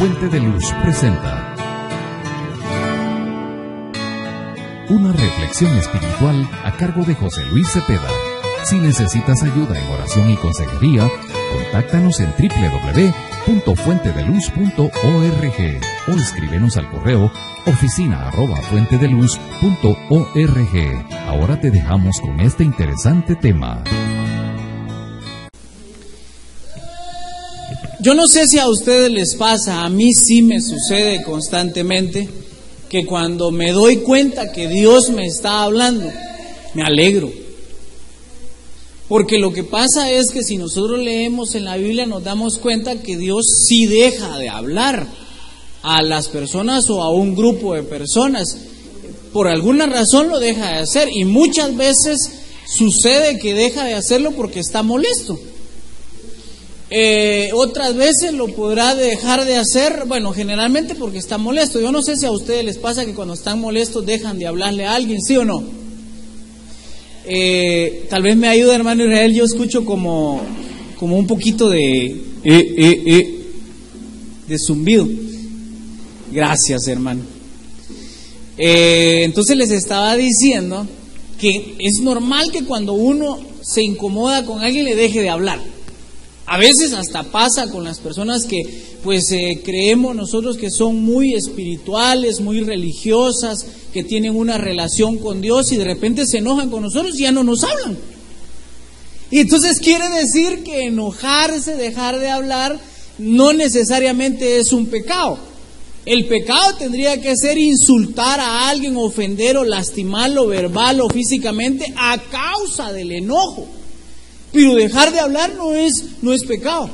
Fuente de Luz presenta una reflexión espiritual a cargo de José Luis Cepeda. Si necesitas ayuda en oración y consejería, contáctanos en www.fuentedeluz.org o escríbenos al correo oficina@fuentedeluz.org. Ahora te dejamos con este interesante tema. Yo no sé si a ustedes les pasa, a mí sí me sucede constantemente, que cuando me doy cuenta que Dios me está hablando, me alegro. Porque lo que pasa es que si nosotros leemos en la Biblia nos damos cuenta que Dios sí deja de hablar a las personas o a un grupo de personas. Por alguna razón lo deja de hacer y muchas veces sucede que deja de hacerlo porque está molesto. Otras veces lo podrá dejar de hacer, bueno, generalmente porque está molesto. Yo no sé si a ustedes les pasa que cuando están molestos dejan de hablarle a alguien, ¿sí o no? Tal vez me ayude, hermano Israel, yo escucho como un poquito de zumbido. Gracias, hermano. Entonces les estaba diciendo que es normal que cuando uno se incomoda con alguien le deje de hablar. A veces hasta pasa con las personas que creemos nosotros que son muy espirituales, muy religiosas, que tienen una relación con Dios y de repente se enojan con nosotros y ya no nos hablan. Y entonces quiere decir que enojarse, dejar de hablar, no necesariamente es un pecado. El pecado tendría que ser insultar a alguien, ofender o lastimarlo verbal o físicamente a causa del enojo. Pero dejar de hablar no es pecado.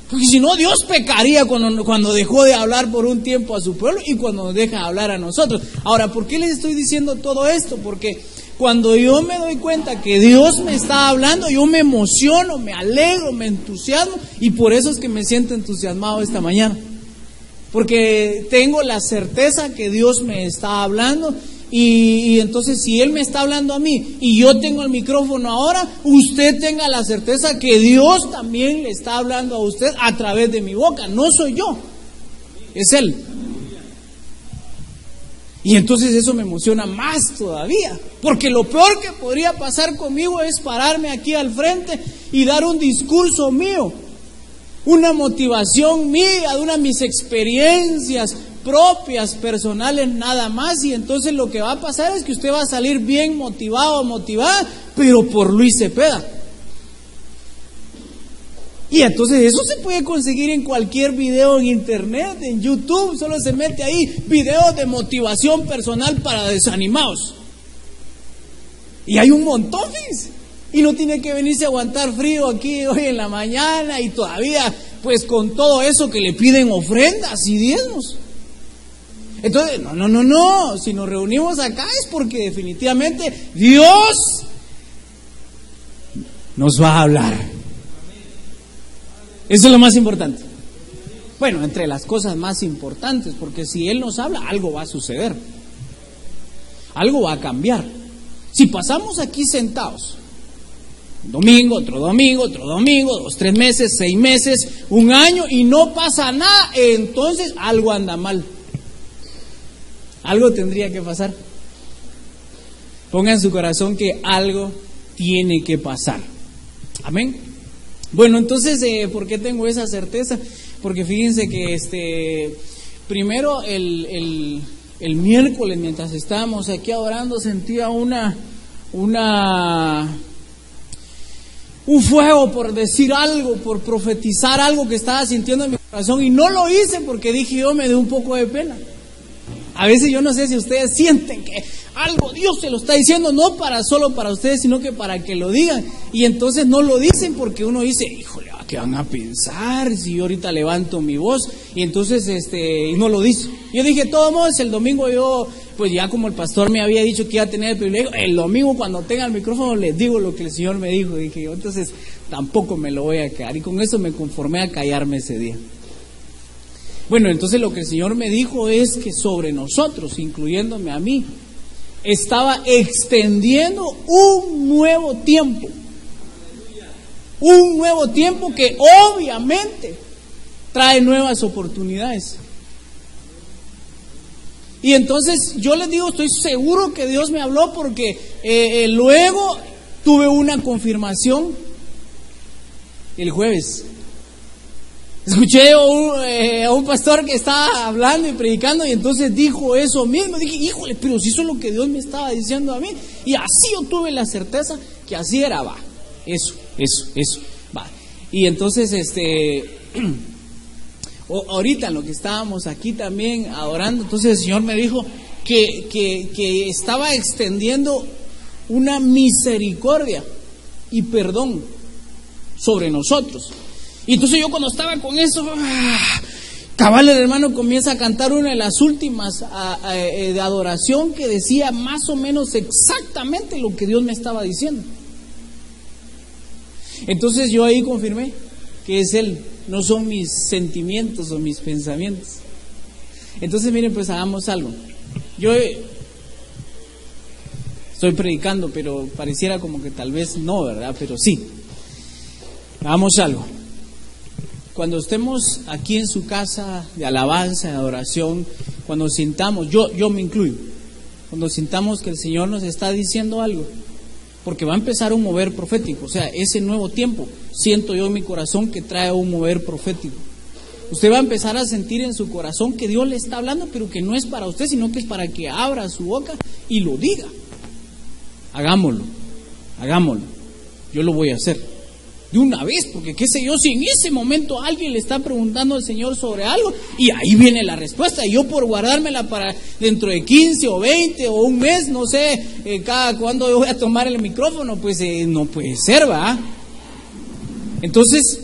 Porque si no, Dios pecaría cuando dejó de hablar por un tiempo a su pueblo y cuando nos deja de hablar a nosotros. Ahora, ¿por qué les estoy diciendo todo esto? Porque cuando yo me doy cuenta que Dios me está hablando, yo me emociono, me alegro, me entusiasmo, y por eso es que me siento entusiasmado esta mañana. Porque tengo la certeza que Dios me está hablando. Y entonces si Él me está hablando a mí y yo tengo el micrófono ahora, usted tenga la certeza que Dios también le está hablando a usted a través de mi boca. No soy yo, es Él. Y entonces eso me emociona más todavía, porque lo peor que podría pasar conmigo es pararme aquí al frente y dar un discurso mío, una motivación mía, de una de mis experiencias propias, personales, nada más. Y entonces lo que va a pasar es que usted va a salir bien motivado o motivada, pero por Luis Cepeda. Y entonces eso se puede conseguir en cualquier video en internet, en YouTube. Solo se mete ahí videos de motivación personal para desanimados y hay un montón, ¿ves? Y no tiene que venirse a aguantar frío aquí hoy en la mañana y todavía pues con todo eso que le piden ofrendas y diezmos. Entonces, no, si nos reunimos acá es porque definitivamente Dios nos va a hablar. Eso es lo más importante. Bueno, entre las cosas más importantes, porque si Él nos habla, algo va a suceder. Algo va a cambiar. Si pasamos aquí sentados, domingo, otro domingo, 2, 3 meses, 6 meses, un año y no pasa nada, entonces algo anda mal. Algo tendría que pasar. Ponga en su corazón que algo tiene que pasar. Amén. Bueno, entonces, ¿por qué tengo esa certeza? Porque fíjense que primero el miércoles, mientras estábamos aquí adorando, sentía un fuego por decir algo, por profetizar algo que estaba sintiendo en mi corazón, y no lo hice porque dije yo, me dio un poco de pena. A veces yo no sé si ustedes sienten que algo Dios se lo está diciendo, no solo para ustedes, sino que para que lo digan. Y entonces no lo dicen porque uno dice, híjole, ¿qué van a pensar si yo ahorita levanto mi voz? Y entonces no lo dice. Yo dije, de todos modos, el domingo yo, pues ya como el pastor me había dicho que iba a tener el privilegio, el domingo cuando tenga el micrófono les digo lo que el Señor me dijo. Dije yo, entonces tampoco me lo voy a quedar. Y con eso me conformé a callarme ese día. Bueno, entonces lo que el Señor me dijo es que sobre nosotros, incluyéndome a mí, estaba extendiendo un nuevo tiempo. Un nuevo tiempo que obviamente trae nuevas oportunidades. Y entonces yo les digo, estoy seguro que Dios me habló porque luego tuve una confirmación el jueves. Escuché a un pastor que estaba hablando y predicando y entonces dijo eso mismo. Dije, híjole, pero si eso es lo que Dios me estaba diciendo a mí. Y así yo tuve la certeza que así era, va. Eso, va. Y entonces, ahorita en lo que estábamos aquí también adorando, entonces el Señor me dijo que estaba extendiendo una misericordia y perdón sobre nosotros. Y entonces yo cuando estaba con eso, cabal, el hermano comienza a cantar una de las últimas de adoración que decía más o menos exactamente lo que Dios me estaba diciendo. Entonces yo ahí confirmé que es Él, no son mis sentimientos o mis pensamientos. Entonces miren, pues hagamos algo. Yo estoy predicando, pero pareciera como que tal vez no, ¿verdad? Pero sí. Hagamos algo. Cuando estemos aquí en su casa de alabanza, de adoración, cuando sintamos, yo me incluyo, cuando sintamos que el Señor nos está diciendo algo, porque va a empezar un mover profético, o sea, ese nuevo tiempo, siento yo en mi corazón que trae un mover profético. Usted va a empezar a sentir en su corazón que Dios le está hablando, pero que no es para usted, sino que es para que abra su boca y lo diga. Hagámoslo, yo lo voy a hacer. De una vez, porque qué sé yo, si en ese momento alguien le está preguntando al Señor sobre algo y ahí viene la respuesta, y yo por guardármela para dentro de 15 o 20 o un mes, no sé, cada cuándo yo voy a tomar el micrófono, pues no puede ser, ¿va? Entonces,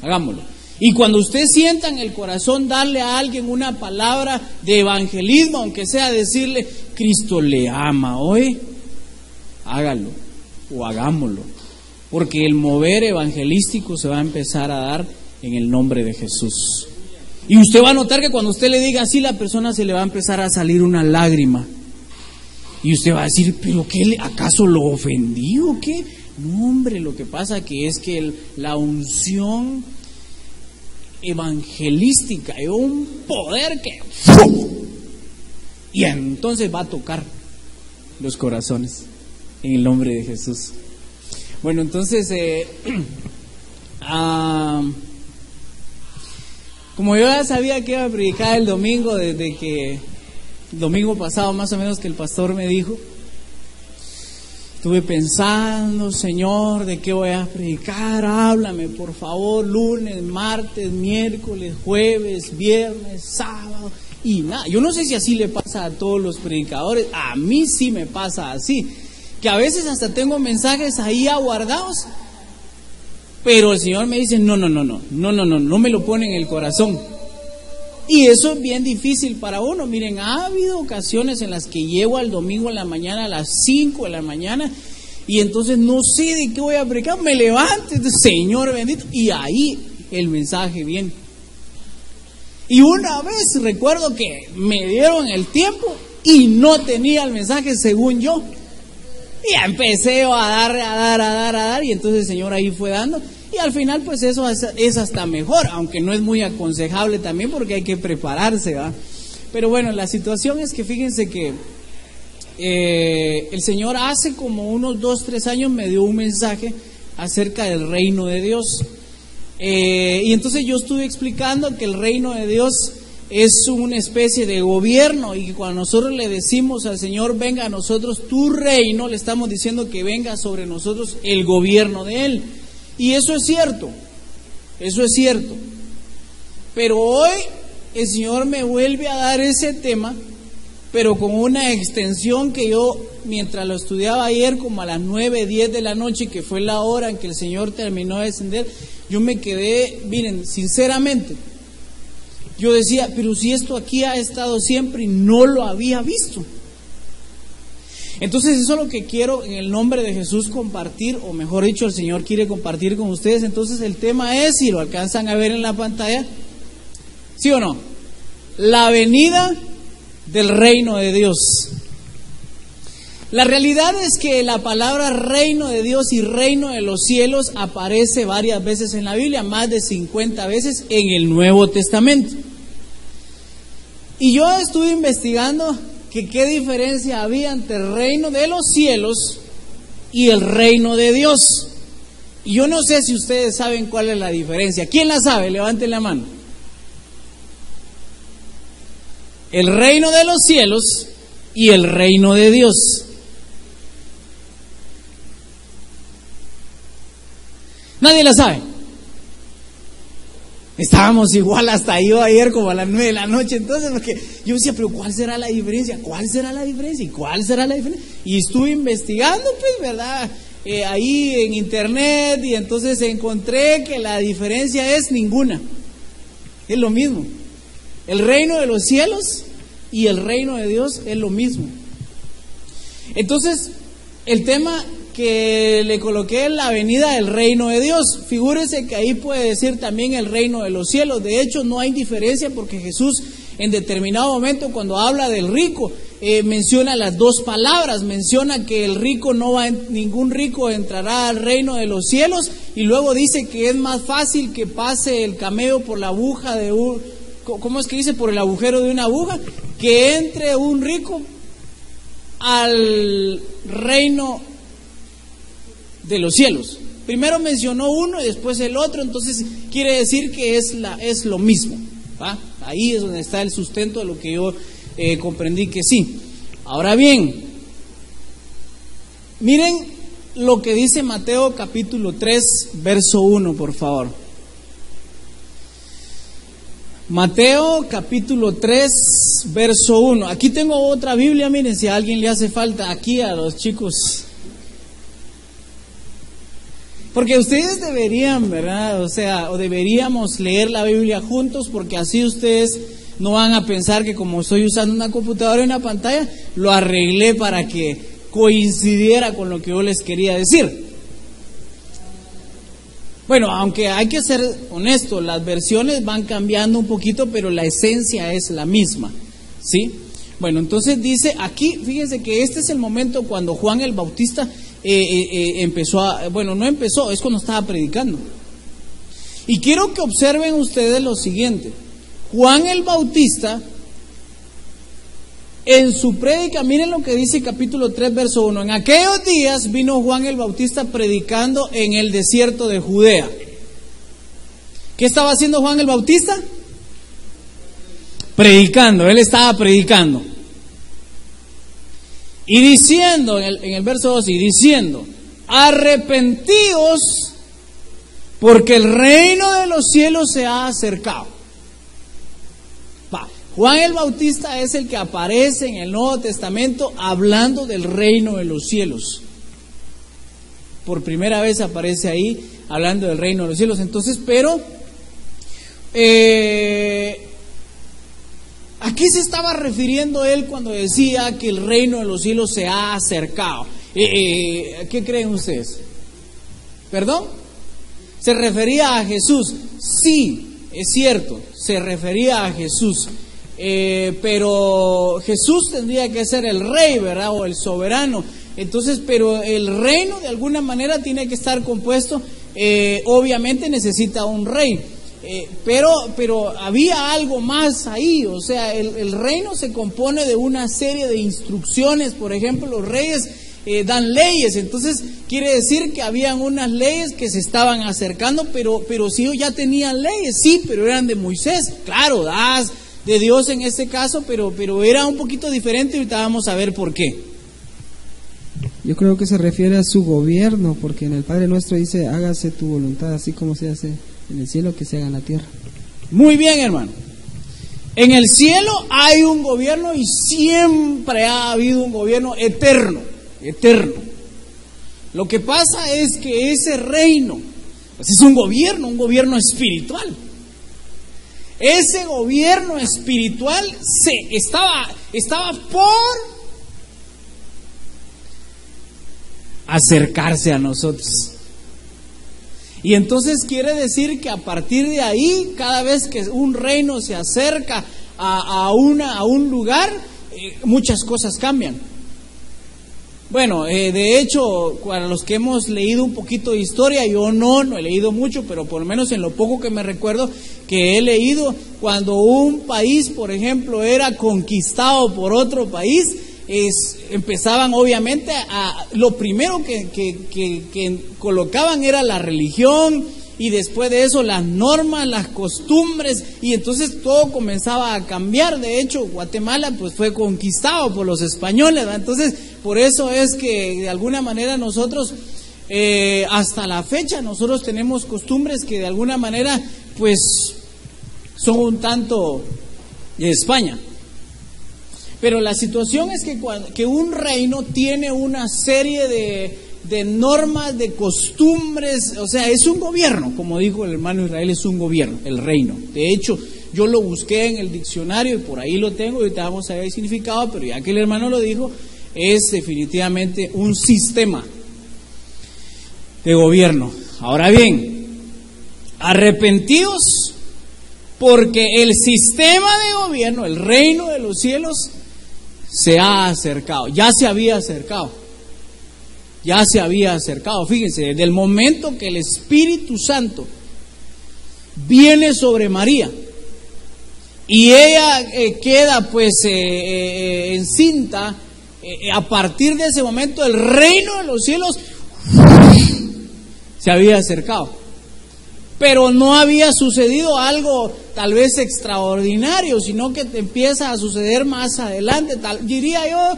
hagámoslo. Y cuando usted sienta en el corazón darle a alguien una palabra de evangelismo, aunque sea decirle, Cristo le ama hoy, hágalo o hagámoslo. Porque el mover evangelístico se va a empezar a dar en el nombre de Jesús. Y usted va a notar que cuando usted le diga así, la persona se le va a empezar a salir una lágrima. Y usted va a decir, ¿pero qué? ¿Acaso lo ofendí o qué? No, hombre, lo que pasa que es que la unción evangelística es un poder que... Y entonces va a tocar los corazones en el nombre de Jesús. Bueno, entonces, como yo ya sabía que iba a predicar el domingo, desde que el domingo pasado más o menos que el pastor me dijo, estuve pensando, Señor, ¿de qué voy a predicar? Háblame, por favor, lunes, martes, miércoles, jueves, viernes, sábado, y nada. Yo no sé si así le pasa a todos los predicadores, a mí sí me pasa así. Que a veces hasta tengo mensajes ahí aguardados, pero el Señor me dice, no me lo pone en el corazón. Y eso es bien difícil para uno. Miren, ha habido ocasiones en las que llego al domingo en la mañana a las 5 de la mañana y entonces no sé de qué voy a predicar, me levanto, Señor bendito, y ahí el mensaje viene. Y una vez recuerdo que me dieron el tiempo y no tenía el mensaje según yo. Y empecé a dar, y entonces el Señor ahí fue dando, y al final pues eso es hasta mejor, aunque no es muy aconsejable también porque hay que prepararse, ¿va? Pero bueno, la situación es que fíjense que el Señor hace como unos 2-3 años me dio un mensaje acerca del reino de Dios, y entonces yo estuve explicando que el reino de Dios es una especie de gobierno, y que cuando nosotros le decimos al Señor, venga a nosotros tu reino, le estamos diciendo que venga sobre nosotros el gobierno de Él. Y eso es cierto, pero hoy el Señor me vuelve a dar ese tema, pero con una extensión que yo, mientras lo estudiaba ayer, como a las 9-10 de la noche, que fue la hora en que el Señor terminó de descender, yo me quedé, miren, sinceramente, yo decía, pero si esto aquí ha estado siempre y no lo había visto. Entonces eso es lo que quiero en el nombre de Jesús compartir, o mejor dicho, el Señor quiere compartir con ustedes. Entonces el tema es, si lo alcanzan a ver en la pantalla, ¿sí o no? La venida del reino de Dios. La realidad es que la palabra reino de Dios y reino de los cielos aparece varias veces en la Biblia, más de 50 veces en el Nuevo Testamento. Y yo estuve investigando que qué diferencia había entre el reino de los cielos y el reino de Dios. Y yo no sé si ustedes saben cuál es la diferencia. ¿Quién la sabe? Levanten la mano. El reino de los cielos y el reino de Dios. Nadie la sabe. Estábamos igual hasta yo ayer como a las 9 de la noche, entonces, porque yo decía, pero ¿cuál será la diferencia? ¿Cuál será la diferencia? ¿Y cuál será la diferencia? Y estuve investigando, pues, ¿verdad? Ahí en internet, y entonces encontré que la diferencia es ninguna. Es lo mismo. El reino de los cielos y el reino de Dios es lo mismo. Entonces, el tema que le coloqué en la venida del reino de Dios, figúrese que ahí puede decir también el reino de los cielos. De hecho, no hay diferencia, porque Jesús en determinado momento, cuando habla del rico, menciona las dos palabras. Menciona que el rico ningún rico entrará al reino de los cielos, y luego dice que es más fácil que pase el camello por la aguja de un, ¿cómo es que dice? Por el agujero de una aguja, que entre un rico al reino de los cielos. Primero mencionó uno y después el otro, entonces quiere decir que es lo mismo, ¿va? Ahí es donde está el sustento de lo que yo comprendí que sí. Ahora bien, miren lo que dice Mateo capítulo 3, verso 1, por favor. Mateo capítulo 3, verso 1. Aquí tengo otra Biblia, miren, si a alguien le hace falta, aquí a los chicos. Porque ustedes deberían, ¿verdad? O deberíamos leer la Biblia juntos, porque así ustedes no van a pensar que como estoy usando una computadora y una pantalla, lo arreglé para que coincidiera con lo que yo les quería decir. Bueno, aunque hay que ser honesto, las versiones van cambiando un poquito, pero la esencia es la misma, ¿sí? Bueno, entonces dice aquí, fíjense que este es el momento cuando Juan el Bautista no empezó, es cuando estaba predicando. Y quiero que observen ustedes lo siguiente. Juan el Bautista, en su prédica, miren lo que dice capítulo 3, verso 1. En aquellos días vino Juan el Bautista predicando en el desierto de Judea. ¿Qué estaba haciendo Juan el Bautista? Predicando, él estaba predicando. Y diciendo, en el verso 2, y diciendo, arrepentíos, porque el reino de los cielos se ha acercado. Juan el Bautista es el que aparece en el Nuevo Testamento hablando del reino de los cielos. Por primera vez aparece ahí hablando del reino de los cielos. Entonces, pero ¿a qué se estaba refiriendo él cuando decía que el reino de los cielos se ha acercado? ¿Qué creen ustedes? ¿Perdón? ¿Se refería a Jesús? Sí, es cierto, se refería a Jesús. Pero Jesús tendría que ser el rey, ¿verdad? O el soberano. Entonces, pero el reino de alguna manera tiene que estar compuesto, obviamente necesita un rey. Pero había algo más ahí, o sea, el reino se compone de una serie de instrucciones. Por ejemplo, los reyes dan leyes, entonces quiere decir que habían unas leyes que se estaban acercando, pero si ellos ya tenían leyes, sí, pero eran de Moisés, claro, de Dios en este caso, pero era un poquito diferente. Ahorita vamos a ver por qué. Yo creo que se refiere a su gobierno, porque en el Padre Nuestro dice, hágase tu voluntad, así como se hace en el cielo, que se haga en la tierra. Muy bien, hermano. En el cielo hay un gobierno, y siempre ha habido un gobierno eterno. Lo que pasa es que ese reino, pues es un gobierno espiritual. Ese gobierno espiritual estaba por acercarse a nosotros. Y entonces quiere decir que a partir de ahí, cada vez que un reino se acerca a un lugar, muchas cosas cambian. Bueno, de hecho, para los que hemos leído un poquito de historia, yo no he leído mucho, pero por lo menos en lo poco que me recuerdo que he leído, cuando un país, por ejemplo, era conquistado por otro país, empezaban obviamente lo primero que colocaban era la religión, y después de eso las normas, las costumbres, y entonces todo comenzaba a cambiar. De hecho, Guatemala pues fue conquistado por los españoles, ¿verdad? Entonces por eso es que de alguna manera nosotros hasta la fecha nosotros tenemos costumbres que de alguna manera pues son un tanto de España. Pero la situación es que un reino tiene una serie de normas, de costumbres, o sea, es un gobierno, como dijo el hermano Israel, es un gobierno, el reino. De hecho, yo lo busqué en el diccionario y por ahí lo tengo, y ahorita vamos a ver el significado, pero ya que el hermano lo dijo, es definitivamente un sistema de gobierno. Ahora bien, arrepentidos, porque el sistema de gobierno, el reino de los cielos, se ha acercado, ya se había acercado. Fíjense, desde el momento que el Espíritu Santo viene sobre María y ella queda pues encinta, a partir de ese momento el reino de los cielos se había acercado. Pero no había sucedido algo tal vez extraordinario, sino que empieza a suceder más adelante. Diría yo,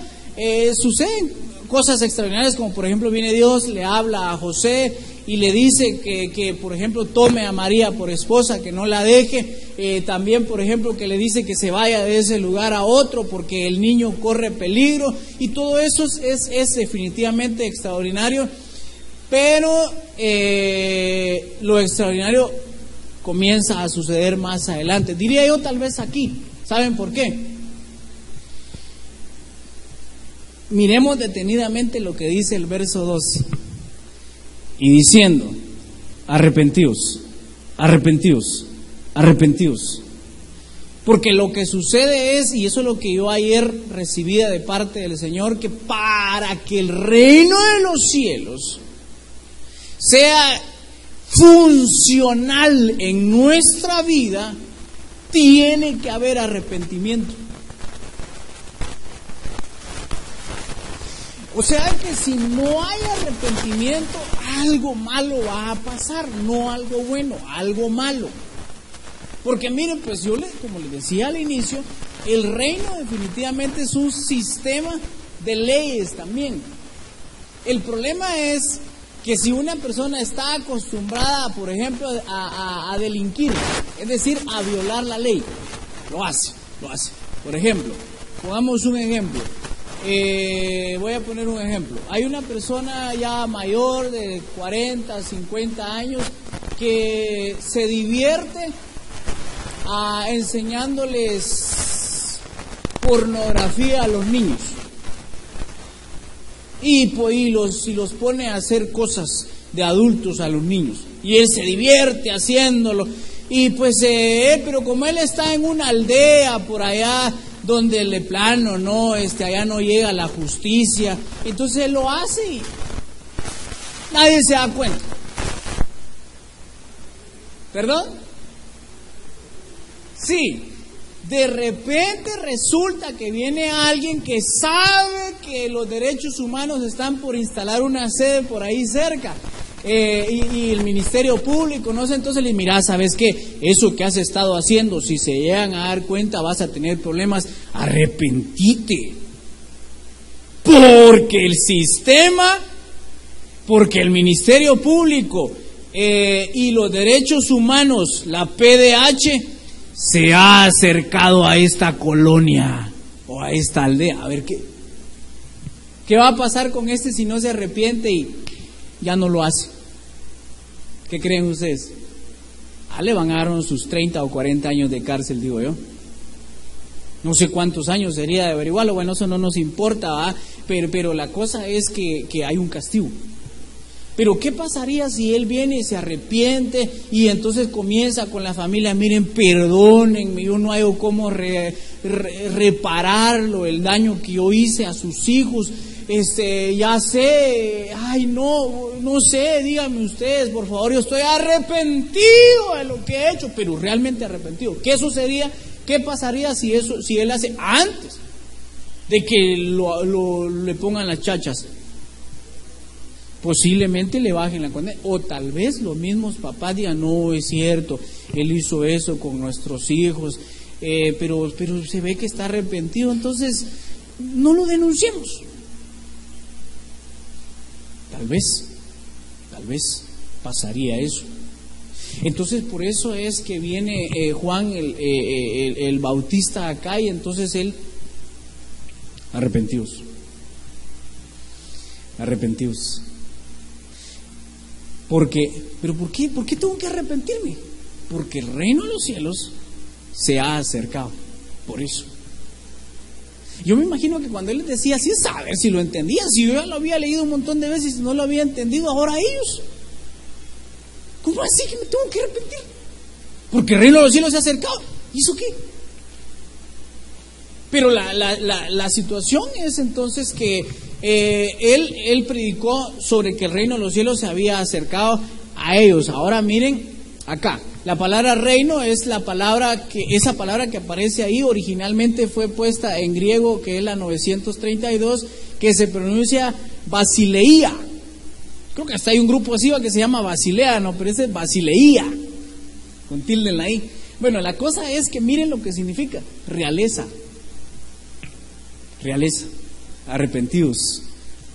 suceden cosas extraordinarias, como por ejemplo viene Dios, le habla a José y le dice que por ejemplo tome a María por esposa, que no la deje. También por ejemplo que le dice que se vaya de ese lugar a otro porque el niño corre peligro, y todo eso es definitivamente extraordinario. Pero lo extraordinario comienza a suceder más adelante. Diría yo tal vez aquí. ¿Saben por qué? Miremos detenidamente lo que dice el verso 12. Y diciendo, arrepentidos, arrepentidos, arrepentidos. Porque lo que sucede es, y eso es lo que yo ayer recibía de parte del Señor, que para que el reino de los cielos sea funcional en nuestra vida, tiene que haber arrepentimiento. O sea que si no hay arrepentimiento, algo malo va a pasar, no algo bueno, algo malo. Porque miren, pues como les decía al inicio, el reino definitivamente es un sistema de leyes también. El problema es que si una persona está acostumbrada, por ejemplo, a delinquir, es decir, a violar la ley, lo hace. Por ejemplo, pongamos un ejemplo. Voy a poner un ejemplo. Hay una persona ya mayor de 40, 50 años que se divierte enseñándoles pornografía a los niños. Y los pone a hacer cosas de adultos a los niños. Y él se divierte haciéndolo. Y pues pero como él está en una aldea por allá donde de plano allá no llega la justicia, entonces él lo hace y nadie se da cuenta. ¿Perdón? Sí. De repente resulta que viene alguien que sabe que los derechos humanos están por instalar una sede por ahí cerca, y el Ministerio Público, no sé, entonces le mira, ¿sabes qué? Eso que has estado haciendo, si se llegan a dar cuenta vas a tener problemas, arrepentite. Porque el sistema, porque el Ministerio Público y los derechos humanos, la PDH, se ha acercado a esta colonia o a esta aldea. A ver, ¿qué va a pasar con este si no se arrepiente y ya no lo hace? ¿Qué creen ustedes? Le van a dar sus 30 o 40 años de cárcel, digo yo. No sé cuántos años sería de averiguarlo, bueno, eso no nos importa, ¿va? Pero la cosa es que hay un castigo. Pero ¿qué pasaría si él viene y se arrepiente y entonces comienza con la familia? Miren, perdónenme, yo no hago cómo repararlo, el daño que yo hice a sus hijos. ya sé, ay no sé, díganme ustedes, por favor, yo estoy arrepentido de lo que he hecho, pero realmente arrepentido. ¿Qué sucedería? ¿Qué pasaría si él hace antes de que le pongan las chachas? Posiblemente le bajen la condena, o tal vez los mismos papás digan, no, es cierto, él hizo eso con nuestros hijos, pero se ve que está arrepentido, entonces no lo denunciemos. Tal vez pasaría eso. Entonces por eso es que viene Juan el Bautista acá, y entonces él, arrepentidos. ¿Pero por qué? ¿Por qué tengo que arrepentirme? Porque el reino de los cielos se ha acercado. Por eso. Yo me imagino que cuando él les decía así, a ver si lo entendía. Si yo ya lo había leído un montón de veces y no lo había entendido, ahora ellos. ¿Cómo así que me tengo que arrepentir? Porque el reino de los cielos se ha acercado. ¿Y eso qué? Pero la situación es entonces que él predicó sobre que el reino de los cielos se había acercado a ellos. Ahora miren acá, la palabra reino es esa palabra que aparece ahí originalmente fue puesta en griego, que es la 932, que se pronuncia basileia. Creo que hasta hay un grupo así que se llama Basilea, no, pero ese es basileia, con tilde en la i. Bueno, la cosa es que miren lo que significa realeza, arrepentidos,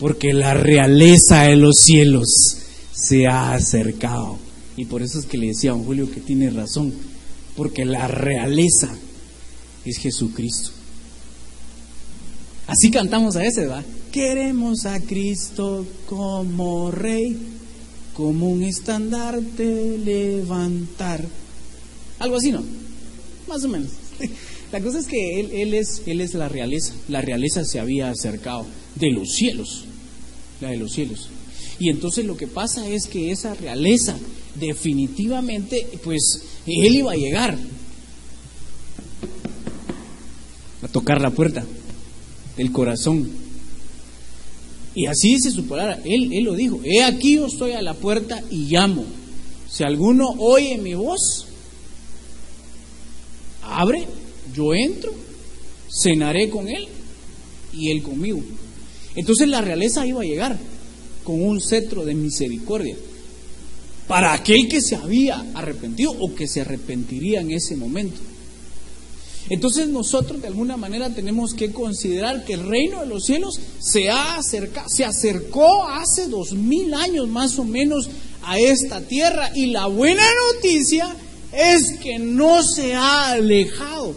porque la realeza de los cielos se ha acercado. Y por eso es que le decía a don Julio que tiene razón, porque la realeza es Jesucristo. Así cantamos a ese, ¿verdad? Queremos a Cristo como Rey, como un estandarte levantar. Algo así, ¿no? Más o menos. La cosa es que él es la realeza. La realeza se había acercado de los cielos, la de los cielos. Y entonces lo que pasa es que esa realeza definitivamente, pues él iba a llegar a tocar la puerta del corazón. Y así dice su palabra, él lo dijo: he aquí yo estoy a la puerta y llamo. Si alguno oye mi voz, abre, yo entro, cenaré con él y él conmigo. Entonces la realeza iba a llegar con un cetro de misericordia para aquel que se había arrepentido o que se arrepentiría en ese momento. Entonces nosotros de alguna manera tenemos que considerar que el reino de los cielos se acercó hace 2000 años más o menos a esta tierra, y la buena noticia es que no se ha alejado.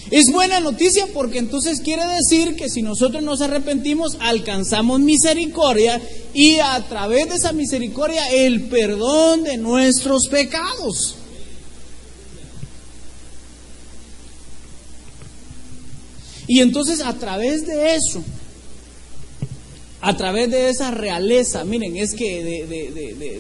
Es buena noticia porque entonces quiere decir que si nosotros nos arrepentimos, alcanzamos misericordia, y a través de esa misericordia el perdón de nuestros pecados. Y entonces a través de eso, a través de esa realeza, miren, es que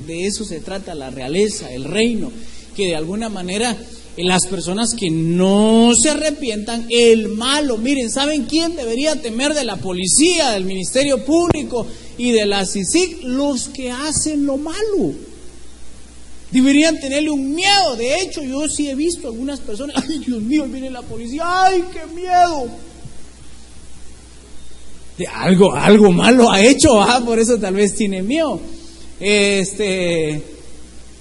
de eso se trata la realeza, el reino, que de alguna manera las personas que no se arrepientan, el malo, miren, ¿saben quién debería temer de la policía, del Ministerio Público y de la CICIG? Los que hacen lo malo. Deberían tenerle un miedo. De hecho, yo sí he visto algunas personas, ay Dios mío, viene la policía, ay qué miedo. De algo malo ha hecho, por eso tal vez tiene miedo.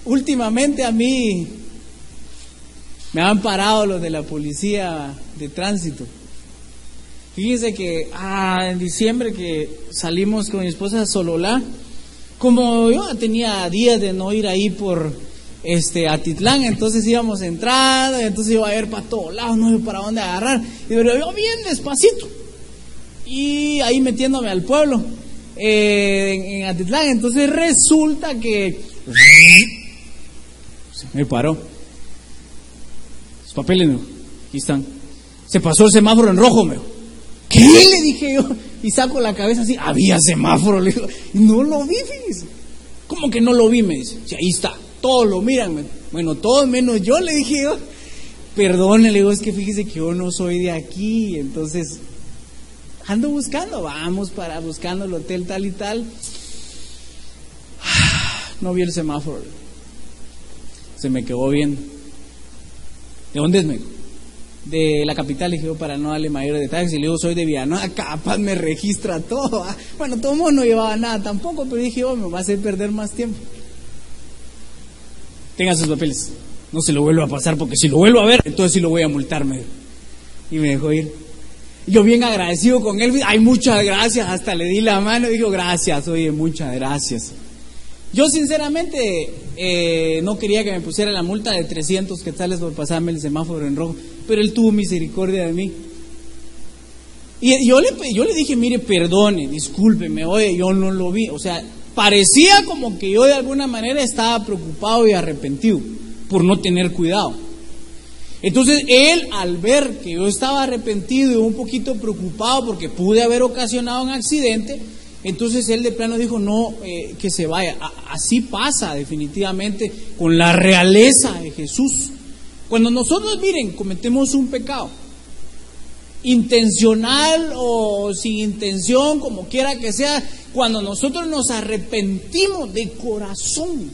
Últimamente a mí me han parado los de la policía de tránsito. Fíjense que en diciembre que salimos con mi esposa a Sololá, como yo tenía días de no ir ahí por Atitlán, entonces íbamos entrando, y entonces iba a ver para todos lados, no sé para dónde agarrar, pero yo bien despacito, y ahí metiéndome al pueblo en Atitlán. Entonces resulta que se me paró. Los papeles, ¿no? Aquí están. Se pasó el semáforo en rojo, ¿no? ¿Qué? Le dije yo, y saco la cabeza así, había semáforo, le digo, no lo vi, fíjese. ¿Cómo que no lo vi? Me dice, sí, ahí está, todos lo miran. Bueno, todos menos yo, le dije yo. Perdone, le digo, es que fíjese que yo no soy de aquí, entonces ando buscando, buscando el hotel tal y tal. No vi el semáforo. Se me quedó bien. ¿De dónde es, me dijo? De la capital, le dije, para no darle mayor detalles, y le digo, soy de Villanueva, capaz me registra todo. Bueno, todo el mundo no llevaba nada tampoco, pero dije, me va a hacer perder más tiempo. Tenga sus papeles, no se lo vuelva a pasar, porque si lo vuelvo a ver, entonces sí lo voy a multar, me dijo. Y me dejó ir. Yo bien agradecido con él, ay, muchas gracias, hasta le di la mano y dijo, gracias, oye, muchas gracias. Yo sinceramente no quería que me pusiera la multa de 300 quetzales por pasarme el semáforo en rojo, pero él tuvo misericordia de mí. Y yo le dije, mire, perdone, discúlpeme, oye, yo no lo vi. O sea, parecía como que yo de alguna manera estaba preocupado y arrepentido por no tener cuidado. Entonces él, al ver que yo estaba arrepentido y un poquito preocupado porque pude haber ocasionado un accidente, entonces él de plano dijo, no, que se vaya. Así pasa definitivamente con la realeza de Jesús. Cuando nosotros, miren, cometemos un pecado, intencional o sin intención, como quiera que sea, cuando nosotros nos arrepentimos de corazón,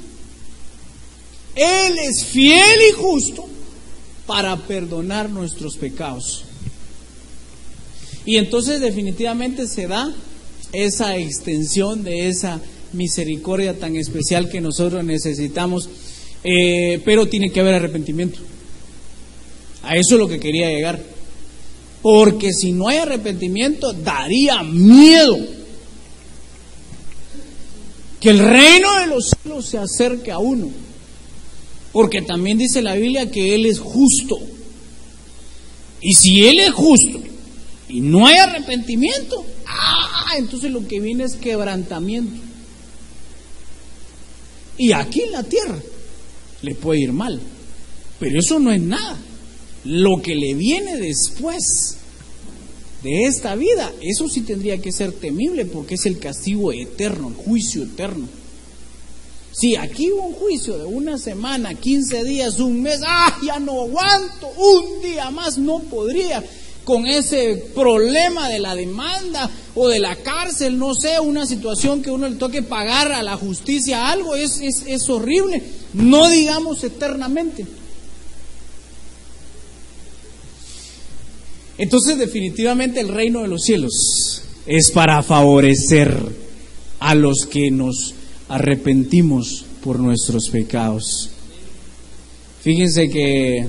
Él es fiel y justo para perdonar nuestros pecados. Y entonces definitivamente se da esa extensión de esa misericordia tan especial que nosotros necesitamos, pero tiene que haber arrepentimiento. A eso es lo que quería llegar, porque si no hay arrepentimiento daría miedo que el reino de los cielos se acerque a uno, porque también dice la Biblia que Él es justo, y si Él es justo y no hay arrepentimiento, entonces lo que viene es quebrantamiento. Y aquí en la tierra le puede ir mal, pero eso no es nada. Lo que le viene después de esta vida, eso sí tendría que ser temible, porque es el castigo eterno, el juicio eterno. Si aquí hubo un juicio de una semana, 15 días, un mes, ya no aguanto, un día más no podría, con ese problema de la demanda o de la cárcel, no sé, una situación que uno le toque pagar a la justicia algo, es horrible, no digamos eternamente. Entonces definitivamente el reino de los cielos es para favorecer a los que nos arrepentimos por nuestros pecados. Fíjense que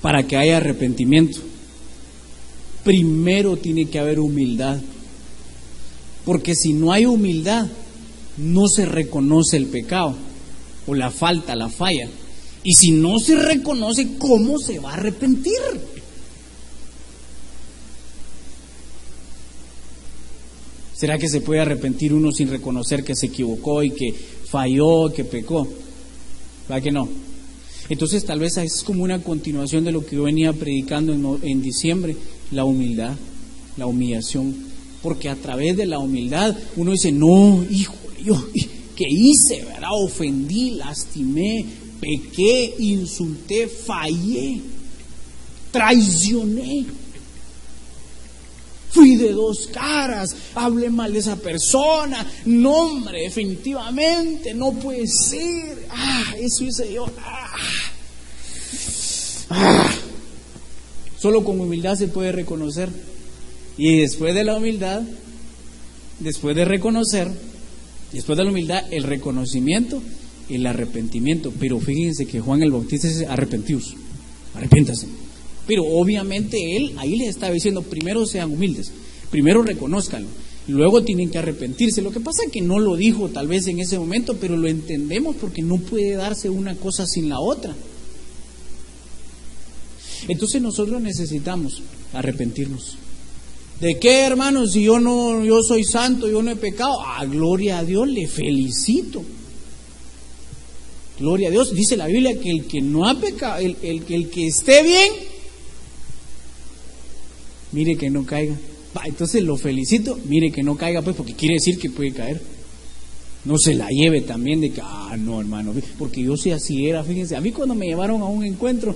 para que haya arrepentimiento, primero tiene que haber humildad, porque si no hay humildad, no se reconoce el pecado o la falta, la falla. Y si no se reconoce, ¿cómo se va a arrepentir? ¿Será que se puede arrepentir uno sin reconocer que se equivocó y que falló, que pecó? ¿Verdad que no? Entonces tal vez es como una continuación de lo que yo venía predicando en diciembre, la humildad, la humillación. Porque a través de la humildad uno dice, no, hijo, yo, ¿qué hice? ¿Verdad? Ofendí, lastimé, pequé, insulté, fallé, traicioné, fui de dos caras, hablé mal de esa persona, no, hombre, definitivamente no puede ser, eso hice yo, Solo con humildad se puede reconocer, y después de la humildad, después de reconocer, después de la humildad, el reconocimiento, el arrepentimiento. Pero fíjense que Juan el Bautista dice, arrepentidos, arrepiéntase. Pero obviamente él ahí les estaba diciendo, primero sean humildes, primero reconózcanlo, luego tienen que arrepentirse. Lo que pasa es que no lo dijo tal vez en ese momento, pero lo entendemos porque no puede darse una cosa sin la otra. Entonces nosotros necesitamos arrepentirnos. ¿De qué, hermanos? Si yo soy santo, yo no he pecado. Gloria a Dios, le felicito. Gloria a Dios. Dice la Biblia que el que no ha pecado, el que esté bien, mire que no caiga. Entonces lo felicito, mire que no caiga, pues, porque quiere decir que puede caer. No se la lleve también de que, no, hermano, porque yo sí así era. Fíjense, a mí cuando me llevaron a un encuentro,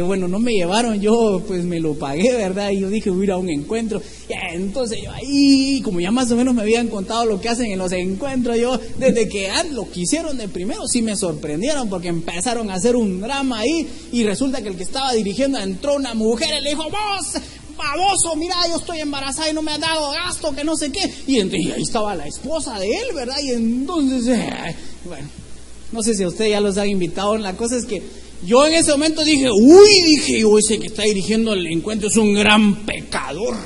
bueno, no me llevaron, yo pues me lo pagué, ¿verdad? Y yo dije, voy a ir a un encuentro. Y entonces yo ahí, como ya más o menos me habían contado lo que hacen en los encuentros, yo desde que lo que hicieron de primero sí me sorprendieron, porque empezaron a hacer un drama ahí, y resulta que el que estaba dirigiendo entró una mujer y le dijo, vos, baboso, mira, yo estoy embarazada y no me has dado gasto, que no sé qué. Y ahí estaba la esposa de él, ¿verdad? Y entonces, bueno, no sé si a ustedes ya los han invitado. La cosa es que yo en ese momento dije, yo ese que está dirigiendo el encuentro es un gran pecador.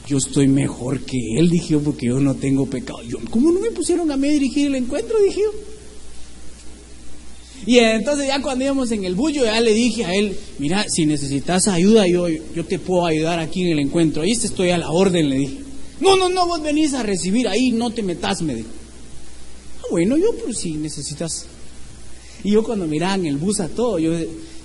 Yo estoy mejor que él, dije yo, porque yo no tengo pecado. ¿Cómo no me pusieron a mí a dirigir el encuentro? Dije yo. Y entonces ya cuando íbamos en el bus, yo ya le dije a él, mira, si necesitas ayuda, yo te puedo ayudar aquí en el encuentro. Ahí estoy a la orden, le dije. No, vos venís a recibir ahí, no te metas, me dijo. Bueno, yo pues si necesitas. Y yo cuando miraba en el bus a todos,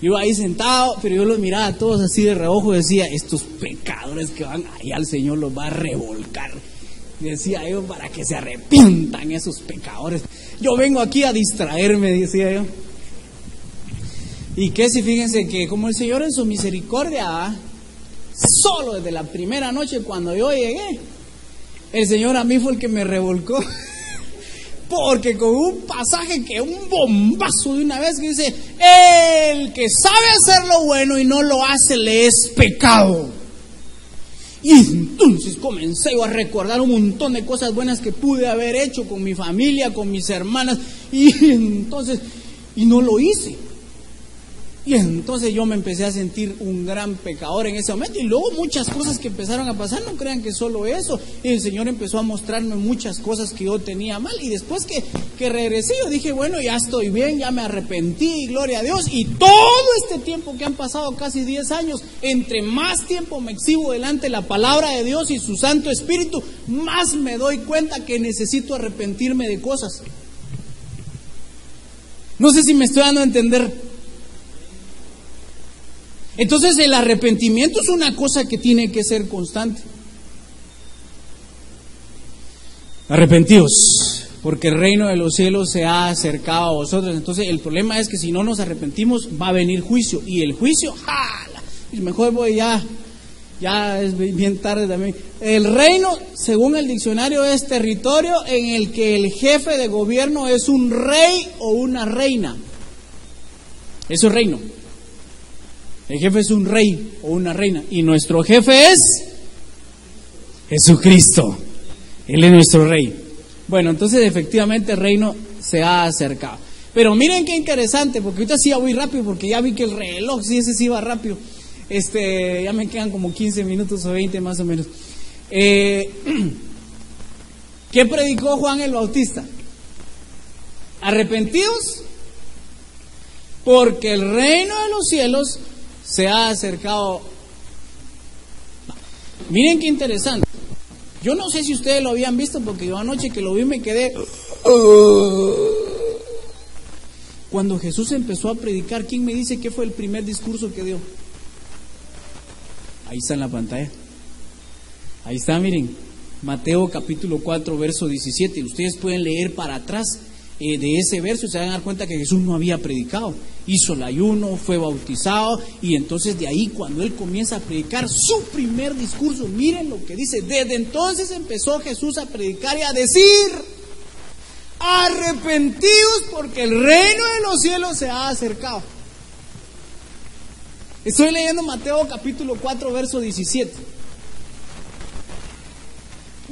yo ahí sentado, pero yo los miraba a todos así de reojo, decía, estos pecadores que van allá, el Señor los va a revolcar. Decía yo, para que se arrepientan esos pecadores. Yo vengo aquí a distraerme, decía yo. Y que si fíjense que como el Señor en su misericordia, solo desde la primera noche cuando yo llegué, el Señor a mí fue el que me revolcó. Porque con un pasaje que un bombazo de una vez que dice, el que sabe hacer lo bueno y no lo hace le es pecado. Y entonces comencé a recordar un montón de cosas buenas que pude haber hecho con mi familia, con mis hermanas, y no lo hice. Y entonces yo me empecé a sentir un gran pecador en ese momento, y luego muchas cosas que empezaron a pasar, no crean que solo eso, el Señor empezó a mostrarme muchas cosas que yo tenía mal, y después que regresé yo dije, bueno, ya estoy bien, ya me arrepentí, gloria a Dios, y todo este tiempo que han pasado, casi 10 años, entre más tiempo me exhibo delante de la palabra de Dios y su Santo Espíritu, más me doy cuenta que necesito arrepentirme de cosas. No sé si me estoy dando a entender. Entonces el arrepentimiento es una cosa que tiene que ser constante. Arrepentíos, porque el reino de los cielos se ha acercado a vosotros. Entonces el problema es que si no nos arrepentimos va a venir juicio, y el juicio, ¡jala! Mejor voy ya es bien tarde también. El reino, según el diccionario, es territorio en el que el jefe de gobierno es un rey o una reina. Eso es reino. El jefe es un rey o una reina, y nuestro jefe es Jesucristo. Él es nuestro rey. Bueno, entonces efectivamente el reino se ha acercado. Pero miren qué interesante, porque ahorita sí ya voy rápido, porque ya vi que el reloj, sí, ese sí va rápido. Ya me quedan como 15 minutos o 20 más o menos. ¿Qué predicó Juan el Bautista? Arrepentidos, porque el reino de los cielos se ha acercado. Miren qué interesante. Yo no sé si ustedes lo habían visto, porque yo anoche que lo vi me quedé. Cuando Jesús empezó a predicar, ¿quién me dice qué fue el primer discurso que dio? Ahí está en la pantalla. Ahí está, miren. Mateo capítulo 4, verso 17. Ustedes pueden leer para atrás de ese verso y se van a dar cuenta que Jesús no había predicado. Hizo el ayuno, fue bautizado, y entonces de ahí cuando Él comienza a predicar su primer discurso, miren lo que dice. Desde entonces empezó Jesús a predicar y a decir: arrepentidos, porque el reino de los cielos se ha acercado. Estoy leyendo Mateo capítulo 4, verso 17.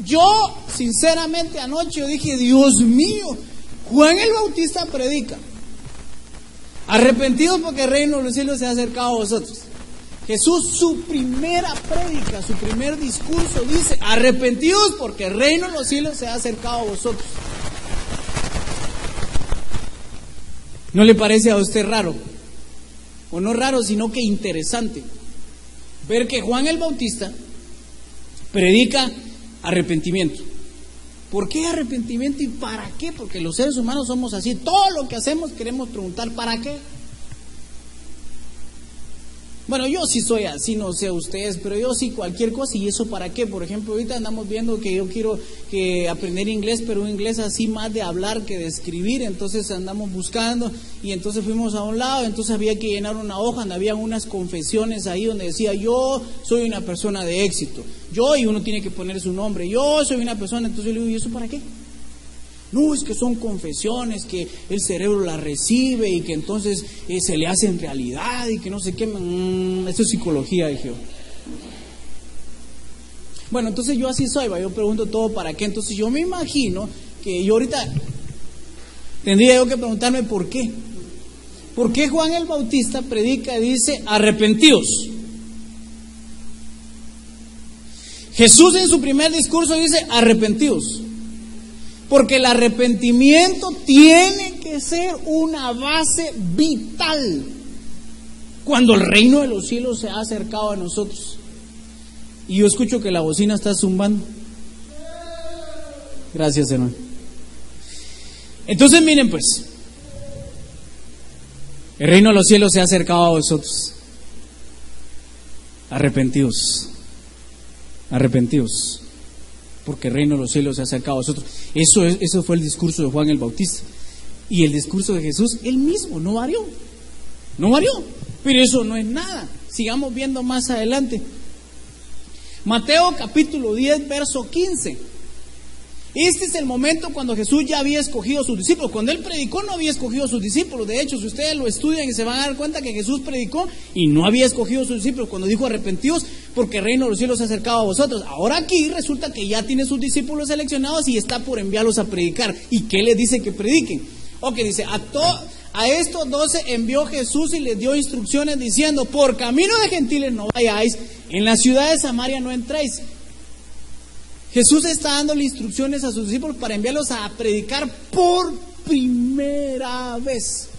Yo, sinceramente, anoche yo dije: Dios mío, Juan el Bautista predica: arrepentidos porque el reino de los cielos se ha acercado a vosotros. Jesús, su primera prédica, su primer discurso dice: arrepentidos porque el reino de los cielos se ha acercado a vosotros. ¿No le parece a usted raro? O no raro, sino que interesante ver que Juan el Bautista predica arrepentimiento. ¿Por qué arrepentimiento y para qué? Porque los seres humanos somos así. Todo lo que hacemos queremos preguntar ¿para qué? Bueno, yo sí soy así, no sé ustedes, pero yo sí cualquier cosa. ¿Y eso para qué? Por ejemplo, ahorita andamos viendo que yo quiero aprender inglés, pero un inglés así más de hablar que de escribir. Entonces andamos buscando y entonces fuimos a un lado, entonces había que llenar una hoja donde había unas confesiones ahí donde decía: yo soy una persona de éxito, y uno tiene que poner su nombre, yo soy una persona. Entonces yo le digo: ¿y eso para qué? No, es que son confesiones que el cerebro las recibe y que entonces se le hacen realidad y que no sé qué. Eso es psicología, dije yo. Bueno, entonces yo así soy, yo pregunto todo para qué. Entonces yo me imagino que yo ahorita tendría yo que preguntarme por qué. ¿Por qué Juan el Bautista predica y dice: arrepentidos? Jesús en su primer discurso dice: arrepentidos. Porque el arrepentimiento tiene que ser una base vital cuando el reino de los cielos se ha acercado a nosotros. Y yo escucho que la bocina está zumbando. Gracias, hermano. Entonces miren pues, el reino de los cielos se ha acercado a vosotros. Arrepentidos. Arrepentidos. Porque el reino de los cielos se ha acercado a vosotros. Eso fue el discurso de Juan el Bautista. Y el discurso de Jesús, él mismo, no varió. No varió. Pero eso no es nada. Sigamos viendo más adelante. Mateo capítulo 10, verso 15. Este es el momento cuando Jesús ya había escogido a sus discípulos. Cuando Él predicó no había escogido a sus discípulos. De hecho, si ustedes lo estudian, se van a dar cuenta que Jesús predicó y no había escogido a sus discípulos cuando dijo: arrepentidos porque el reino de los cielos se ha acercado a vosotros. Ahora aquí resulta que ya tiene sus discípulos seleccionados y está por enviarlos a predicar. ¿Y qué les dice que prediquen? Dice: a estos 12 envió Jesús y les dio instrucciones diciendo: por camino de gentiles no vayáis, en la ciudad de Samaria no entréis. Jesús está dándole instrucciones a sus discípulos para enviarlos a predicar por primera vez.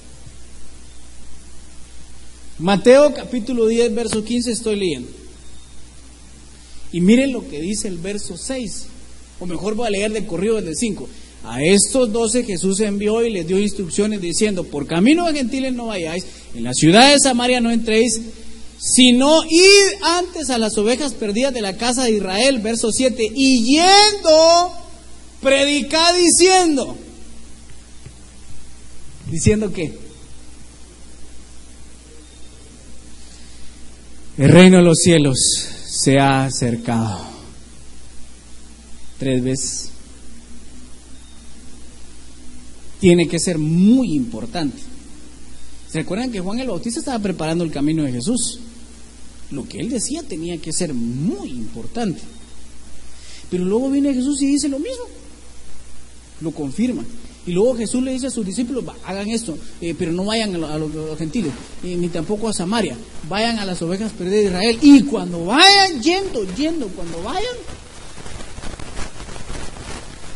Mateo capítulo 10, verso 15 estoy leyendo. Y miren lo que dice el verso 6. O mejor voy a leer de corrido desde el 5. A estos 12 Jesús envió y les dio instrucciones diciendo: por camino de gentiles no vayáis, en la ciudad de Samaria no entréis, sino id antes a las ovejas perdidas de la casa de Israel. Verso 7. Y yendo, predicad diciendo. ¿Diciendo qué? El reino de los cielos se ha acercado. 3 veces. Tiene que ser muy importante. ¿Se recuerdan que Juan el Bautista estaba preparando el camino de Jesús? Lo que él decía tenía que ser muy importante. Pero luego viene Jesús y dice lo mismo. Lo confirma. Y luego Jesús le dice a sus discípulos: hagan esto, pero no vayan a los gentiles, ni tampoco a Samaria. Vayan a las ovejas perdidas de Israel. Y cuando vayan, cuando vayan,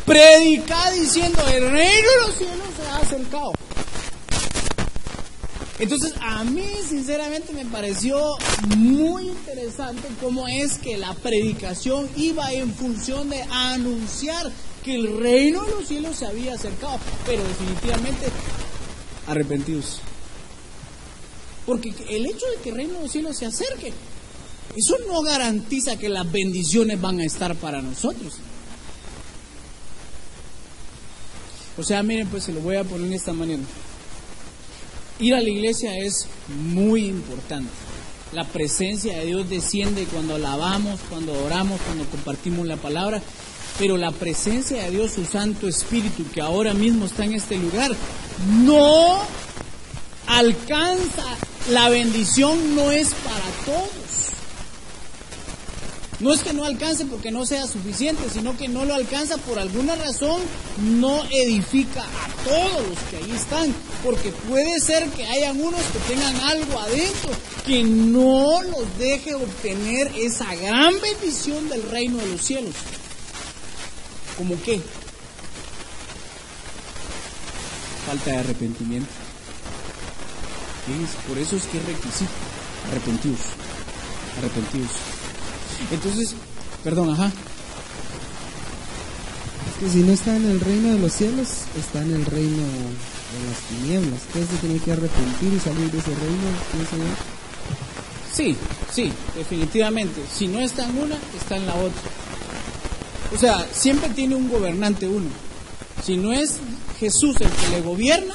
predicad diciendo: el reino de los cielos se ha acercado. Entonces a mí sinceramente me pareció muy interesante cómo es que la predicación iba en función de anunciar que el reino de los cielos se había acercado, pero definitivamente arrepentidos. Porque el hecho de que el reino de los cielos se acerque, eso no garantiza que las bendiciones van a estar para nosotros. O sea, miren, pues se lo voy a poner de esta manera. Ir a la iglesia es muy importante. La presencia de Dios desciende cuando alabamos, cuando oramos, cuando compartimos la palabra. Pero la presencia de Dios, su Santo Espíritu, que ahora mismo está en este lugar, no alcanza. La bendición no es para todos. No es que no alcance porque no sea suficiente, sino que no lo alcanza por alguna razón, no edifica a todos los que ahí están, porque puede ser que hayan unos que tengan algo adentro que no los deje obtener esa gran bendición del reino de los cielos. ¿Cómo qué? Falta de arrepentimiento. Por eso es que es requisito. Arrepentidos. Entonces, perdón, Es que si no está en el reino de los cielos, está en el reino de las tinieblas. Entonces se tiene que arrepentir y salir de ese reino, pienso yo. Sí, definitivamente. Si no está en una, está en la otra. O sea, siempre tiene un gobernante uno. Si no es Jesús el que le gobierna,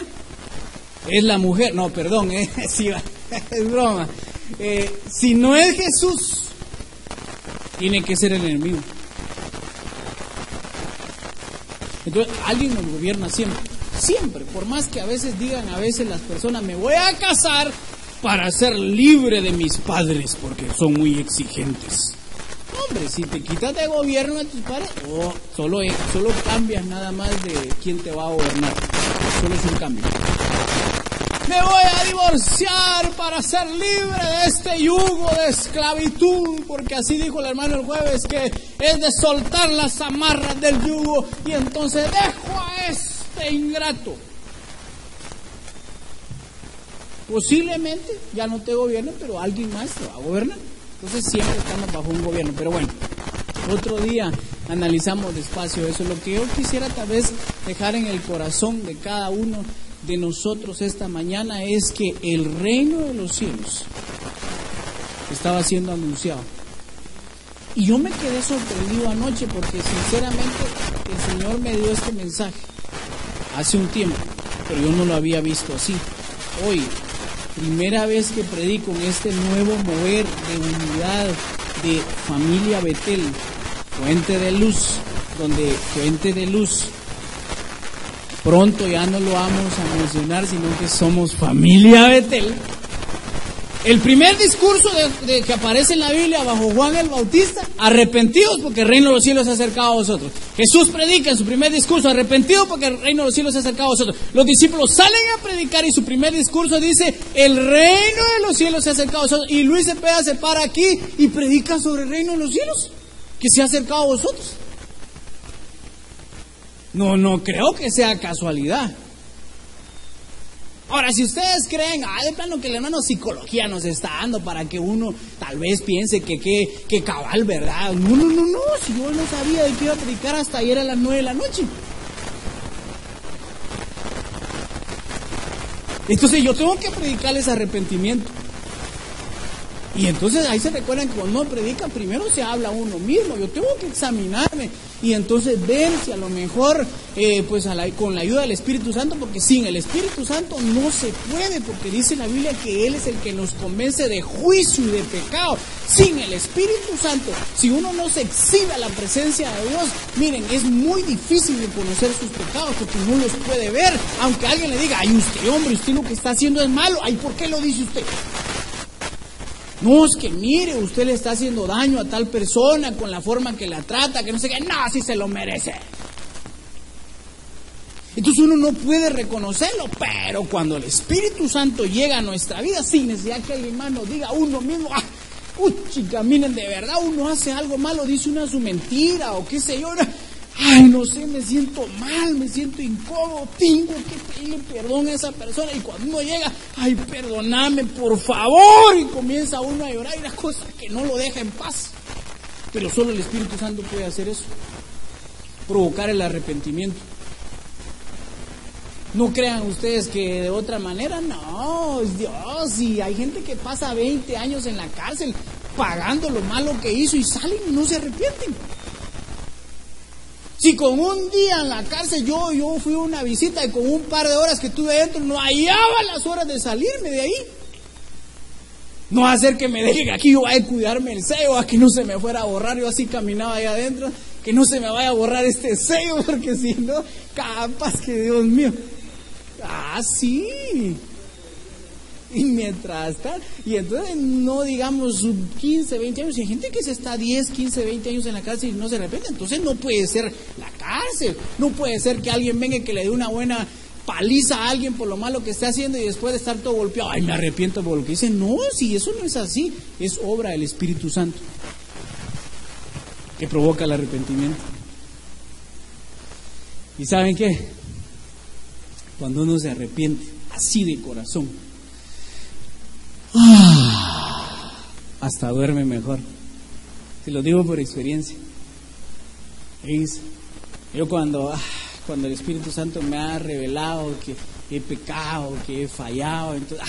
es la mujer. No, perdón, sí, es broma. Si no es Jesús, tiene que ser el enemigo. Entonces, alguien nos gobierna siempre. Siempre, por más que a veces digan a veces las personas, me voy a casar para ser libre de mis padres porque son muy exigentes. Hombre, si te quitas de gobierno a tus padres, solo cambias nada más de quién te va a gobernar. Solo es un cambio. Me voy a divorciar para ser libre de este yugo de esclavitud, porque así dijo el hermano el jueves, que es de soltar las amarras del yugo, y entonces dejo a este ingrato. Posiblemente ya no te gobierne, pero alguien más te va a gobernar. Entonces siempre estamos bajo un gobierno. Pero bueno, otro día analizamos despacio eso. Lo que yo quisiera tal vez dejar en el corazón de cada uno de nosotros esta mañana es que el reino de los cielos estaba siendo anunciado. Y yo me quedé sorprendido anoche porque sinceramente el Señor me dio este mensaje hace un tiempo, pero yo no lo había visto así. Hoy, primera vez que predico en este nuevo mover de unidad de familia Betel, Fuente de Luz, donde Fuente de Luz pronto ya no lo vamos a mencionar, sino que somos familia Betel. El primer discurso de que aparece en la Biblia bajo Juan el Bautista, arrepentidos porque el reino de los cielos se ha acercado a vosotros. Jesús predica en su primer discurso, arrepentidos porque el reino de los cielos se ha acercado a vosotros. Los discípulos salen a predicar y su primer discurso dice, el reino de los cielos se ha acercado a vosotros. Y Luis Cepeda se para aquí y predica sobre el reino de los cielos, que se ha acercado a vosotros. No creo que sea casualidad. Ahora, si ustedes creen, de plano que el hermano psicología nos está dando para que uno tal vez piense que cabal, ¿verdad? No, si yo no sabía de qué iba a predicar hasta ayer a las 9 de la noche. Entonces yo tengo que predicarles arrepentimiento. Y entonces ahí se recuerdan que cuando uno predica, primero se habla a uno mismo. Yo tengo que examinarme y entonces ver si a lo mejor, con la ayuda del Espíritu Santo, porque sin el Espíritu Santo no se puede, porque dice la Biblia que Él es el que nos convence de juicio y de pecado. Sin el Espíritu Santo, si uno no se exhibe a la presencia de Dios, miren, es muy difícil de conocer sus pecados, porque no los puede ver. Aunque alguien le diga, ay, usted lo que está haciendo es malo, ay, ¿por qué lo dice usted? No, es que mire, usted le está haciendo daño a tal persona con la forma que la trata, que no sé qué, no, sí se lo merece. Entonces uno no puede reconocerlo, pero cuando el Espíritu Santo llega a nuestra vida, sin necesidad que alguien más nos diga a uno mismo, chica, miren, de verdad uno hace algo malo, dice una su mentira o qué sé yo, no sé, me siento mal, me siento incómodo, tengo que pedirle perdón a esa persona. Y cuando uno llega, perdóname, por favor, y comienza uno a llorar, y una cosa que no lo deja en paz. Pero solo el Espíritu Santo puede hacer eso, provocar el arrepentimiento. No crean ustedes que de otra manera, no, es Dios, y hay gente que pasa 20 años en la cárcel pagando lo malo que hizo y salen y no se arrepienten. Si con un día en la cárcel yo fui a una visita y con un par de horas que estuve adentro no hallaba las horas de salirme de ahí. No va a ser que me dejen aquí, yo vaya a cuidarme el sello, a que no se me fuera a borrar. Yo así caminaba ahí adentro, que no se me vaya a borrar este sello, porque si no, capaz que Dios mío. Sí. Y mientras tal, y entonces no digamos 15, 20 años, y hay gente que se está 10, 15, 20 años en la cárcel y no se arrepiente, entonces no puede ser la cárcel, no puede ser que alguien venga y que le dé una buena paliza a alguien por lo malo que está haciendo y después de estar todo golpeado, me arrepiento por lo que hice. No, si eso no es así, es obra del Espíritu Santo que provoca el arrepentimiento. ¿Y saben qué? Cuando uno se arrepiente así de corazón, hasta duerme mejor. Se lo digo por experiencia. Yo cuando el Espíritu Santo me ha revelado que he pecado, que he fallado, entonces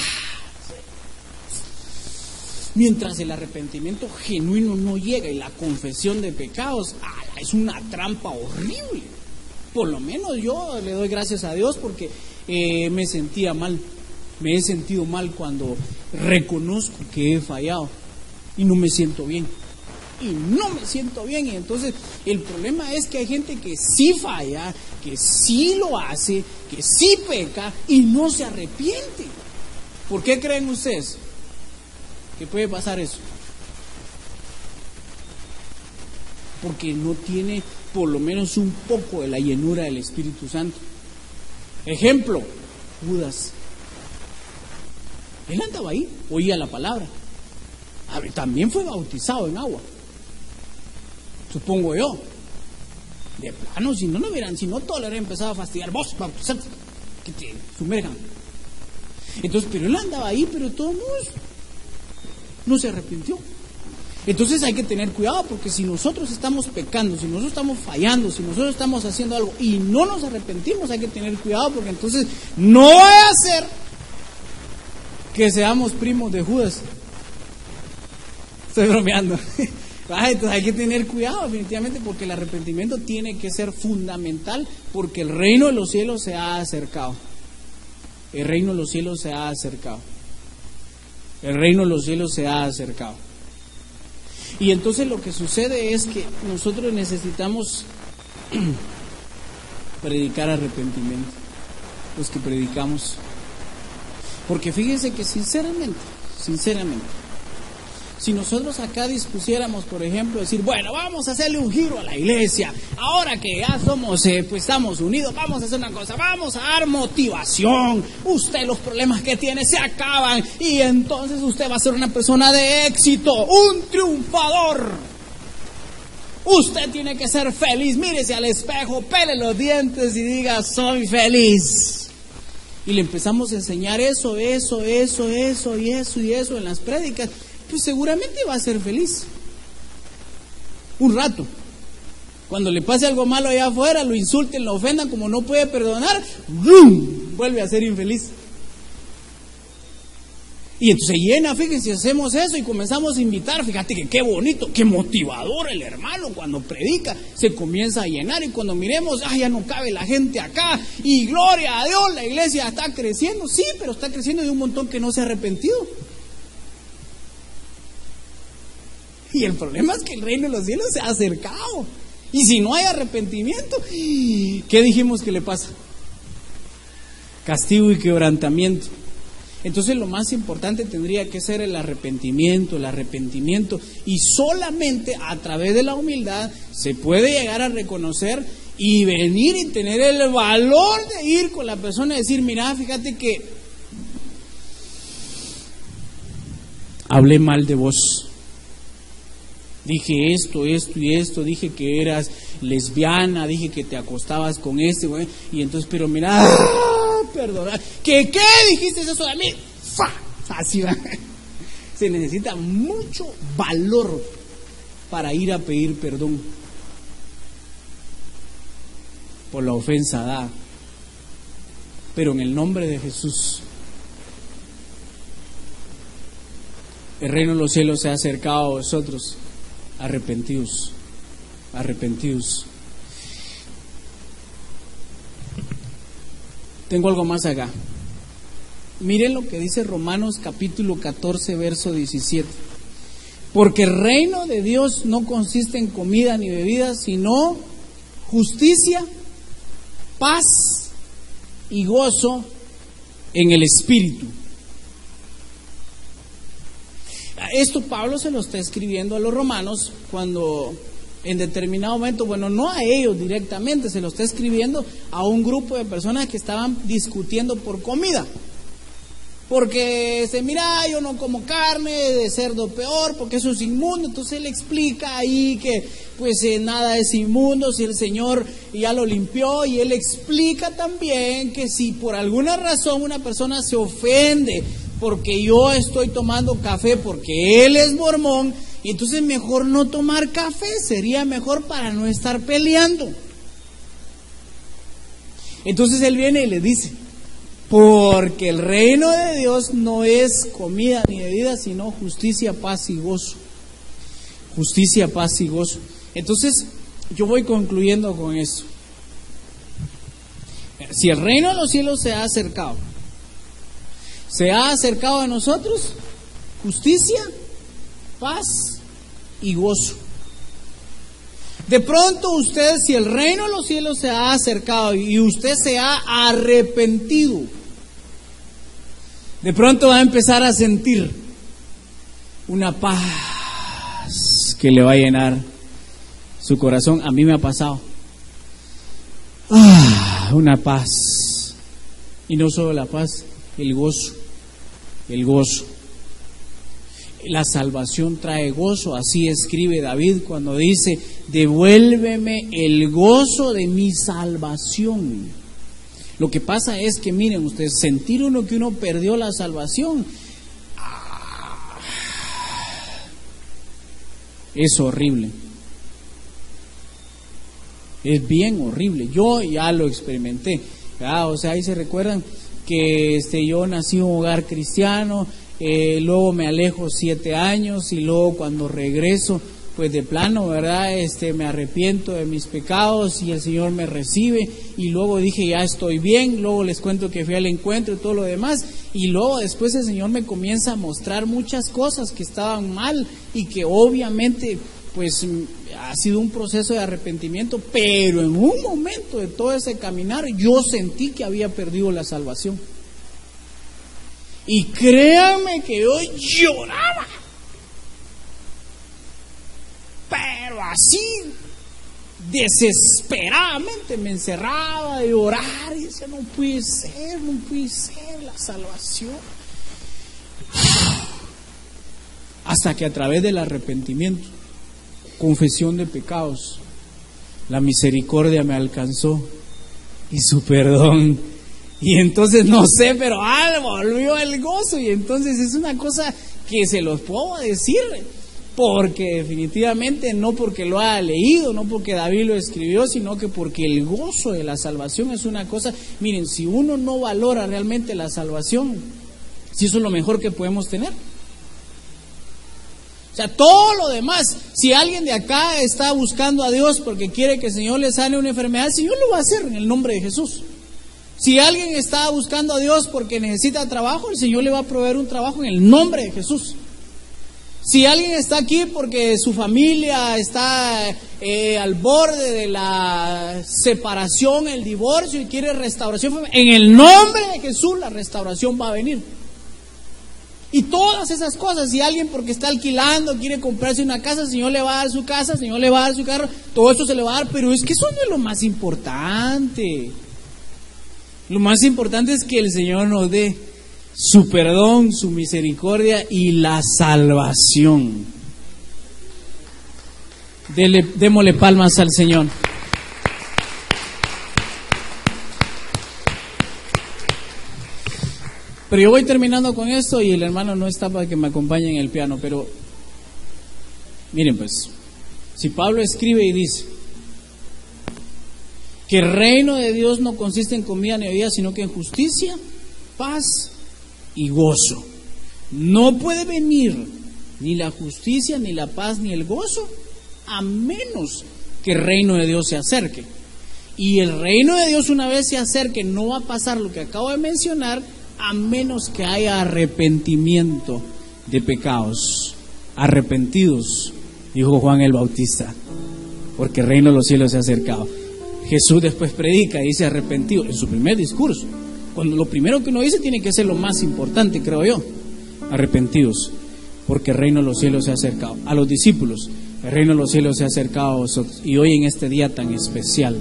Mientras el arrepentimiento genuino no llega y la confesión de pecados, es una trampa horrible. Por lo menos yo le doy gracias a Dios porque me sentía mal. Me he sentido mal cuando reconozco que he fallado y no me siento bien. Y entonces el problema es que hay gente que sí falla, que sí lo hace, que sí peca y no se arrepiente. ¿Por qué creen ustedes que puede pasar eso? Porque no tiene por lo menos un poco de la llenura del Espíritu Santo. Ejemplo, Judas. Él andaba ahí, oía la palabra. También fue bautizado en agua, supongo yo. De plano, si no todos le hubieran empezado a fastidiar, vos bautizate, que te sumerjan. Entonces, pero él andaba ahí, pero de todos modos no se arrepintió. Entonces hay que tener cuidado, porque si nosotros estamos pecando, si nosotros estamos fallando, si nosotros estamos haciendo algo y no nos arrepentimos, hay que tener cuidado, porque entonces no va a ser que seamos primos de Judas. Estoy bromeando. Entonces hay que tener cuidado definitivamente, porque el arrepentimiento tiene que ser fundamental, porque el reino de los cielos se ha acercado. El reino de los cielos se ha acercado. El reino de los cielos se ha acercado. Y entonces lo que sucede es que nosotros necesitamos predicar arrepentimiento, los que predicamos. Porque fíjense que sinceramente, si nosotros acá dispusiéramos, por ejemplo, decir, bueno, vamos a hacerle un giro a la iglesia, ahora que ya somos, pues estamos unidos, vamos a hacer una cosa, vamos a dar motivación, usted los problemas que tiene se acaban y entonces usted va a ser una persona de éxito, un triunfador. Usted tiene que ser feliz, mírese al espejo, pele los dientes y diga, soy feliz. Y le empezamos a enseñar eso y eso en las prédicas. Pues seguramente va a ser feliz un rato. Cuando le pase algo malo allá afuera, lo insulten, lo ofendan, como no puede perdonar, ¡brum!, vuelve a ser infeliz. Y entonces se llena, fíjense, hacemos eso y comenzamos a invitar. Fíjate que qué bonito, qué motivador el hermano cuando predica, se comienza a llenar. Y cuando miremos, ya no cabe la gente acá, y gloria a Dios, la iglesia está creciendo. Sí, pero está creciendo de un montón que no se ha arrepentido. Y el problema es que el reino de los cielos se ha acercado. Y si no hay arrepentimiento, ¿qué dijimos que le pasa? Castigo y quebrantamiento. Entonces lo más importante tendría que ser el arrepentimiento. Y solamente a través de la humildad se puede llegar a reconocer y venir y tener el valor de ir con la persona y decir, mira, fíjate que hablé mal de vos. Dije esto y esto, dije que eras lesbiana, dije que te acostabas con este, güey, y entonces, pero mira, perdona, ¿qué dijiste eso de mí? ¡Fa! Así va. Se necesita mucho valor para ir a pedir perdón por la ofensa dada, pero en el nombre de Jesús. El reino de los cielos se ha acercado a vosotros. Arrepentidos. Tengo algo más acá. Miren lo que dice Romanos capítulo 14, verso 17. Porque el reino de Dios no consiste en comida ni bebida, sino justicia, paz y gozo en el Espíritu. Esto Pablo se lo está escribiendo a los romanos cuando en determinado momento, bueno, no a ellos directamente, se lo está escribiendo a un grupo de personas que estaban discutiendo por comida. Porque mira, yo no como carne de cerdo peor, porque eso es inmundo. Entonces él explica ahí que pues nada es inmundo si el Señor ya lo limpió. Y él explica también que si por alguna razón una persona se ofende porque yo estoy tomando café porque él es mormón, y entonces mejor no tomar café, sería mejor para no estar peleando. Entonces él viene y le dice, Porque el reino de Dios no es comida ni bebida, sino justicia, paz y gozo. Justicia, paz y gozo. Entonces, yo voy concluyendo con esto. Si el reino de los cielos se ha acercado a nosotros, justicia, paz y gozo. De pronto usted, si el reino de los cielos se ha acercado y usted se ha arrepentido, de pronto va a empezar a sentir una paz que le va a llenar su corazón. A mí me ha pasado. Una paz. Y no solo la paz, el gozo. El gozo. La salvación trae gozo, así escribe David cuando dice: devuélveme el gozo de mi salvación. Lo que pasa es que, miren ustedes, sentir uno que uno perdió la salvación es horrible. Es bien horrible. Yo ya lo experimenté. O sea, ahí se recuerdan que yo nací en un hogar cristiano, luego me alejo 7 años y luego cuando regreso, pues de plano, ¿verdad? Me arrepiento de mis pecados y el Señor me recibe, y luego dije, ya estoy bien. Luego les cuento que fui al encuentro y todo lo demás, y luego después el Señor me comienza a mostrar muchas cosas que estaban mal y que obviamente pues ha sido un proceso de arrepentimiento, pero en un momento de todo ese caminar yo sentí que había perdido la salvación. Y créanme que yo lloraba, pero así desesperadamente me encerraba a llorar y decía, no puede ser la salvación. Hasta que a través del arrepentimiento, confesión de pecados, la misericordia me alcanzó y su perdón, y entonces no sé, pero volvió el gozo. Y entonces es una cosa que se los puedo decir, porque definitivamente no porque lo haya leído, no porque David lo escribió, sino que porque el gozo de la salvación es una cosa. Miren, si uno no valora realmente la salvación, si eso es lo mejor que podemos tener. O sea, todo lo demás, si alguien de acá está buscando a Dios porque quiere que el Señor le sane una enfermedad, el Señor lo va a hacer en el nombre de Jesús. Si alguien está buscando a Dios porque necesita trabajo, el Señor le va a proveer un trabajo en el nombre de Jesús. Si alguien está aquí porque su familia está al borde de la separación, el divorcio, y quiere restauración, en el nombre de Jesús la restauración va a venir. Y todas esas cosas, si alguien porque está alquilando quiere comprarse una casa, el Señor le va a dar su casa, el Señor le va a dar su carro, todo esto se le va a dar, pero es que eso no es lo más importante. Lo más importante es que el Señor nos dé su perdón, su misericordia y la salvación. Démosle palmas al Señor. Pero yo voy terminando con esto y el hermano no está para que me acompañe en el piano, pero miren pues, si Pablo escribe y dice que el reino de Dios no consiste en comida ni bebida, sino que en justicia, paz y gozo. No puede venir ni la justicia, ni la paz, ni el gozo, a menos que el reino de Dios se acerque. Y el reino de Dios, una vez se acerque, no va a pasar lo que acabo de mencionar, a menos que haya arrepentimiento de pecados. Arrepentidos, dijo Juan el Bautista, porque el reino de los cielos se ha acercado. Jesús después predica y dice arrepentido en su primer discurso. Cuando lo primero que uno dice tiene que ser lo más importante, creo yo. Arrepentidos, porque el reino de los cielos se ha acercado. A los discípulos, el reino de los cielos se ha acercado a vosotros. Y hoy en este día tan especial,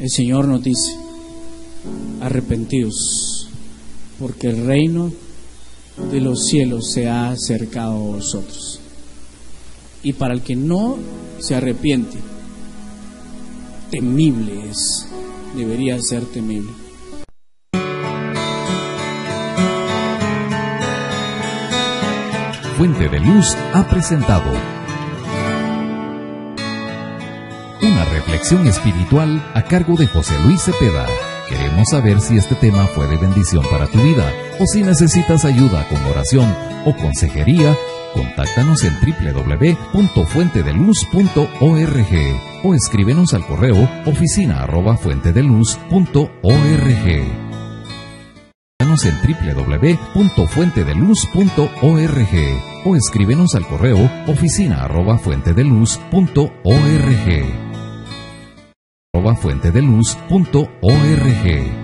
el Señor nos dice, arrepentidos, porque el reino de los cielos se ha acercado a vosotros. Y para el que no se arrepiente, temible es, debería ser temible. Fuente de Luz ha presentado una reflexión espiritual a cargo de José Luis Cepeda. Queremos saber si este tema fue de bendición para tu vida o si necesitas ayuda con oración o consejería. Contáctanos en www.fuentedeluz.org o escríbenos al correo oficina@fuentedeluz.org. Contáctanos en www.fuentedeluz.org o escríbenos al correo oficina@fuentedeluz.org. @fuentedeluz.org.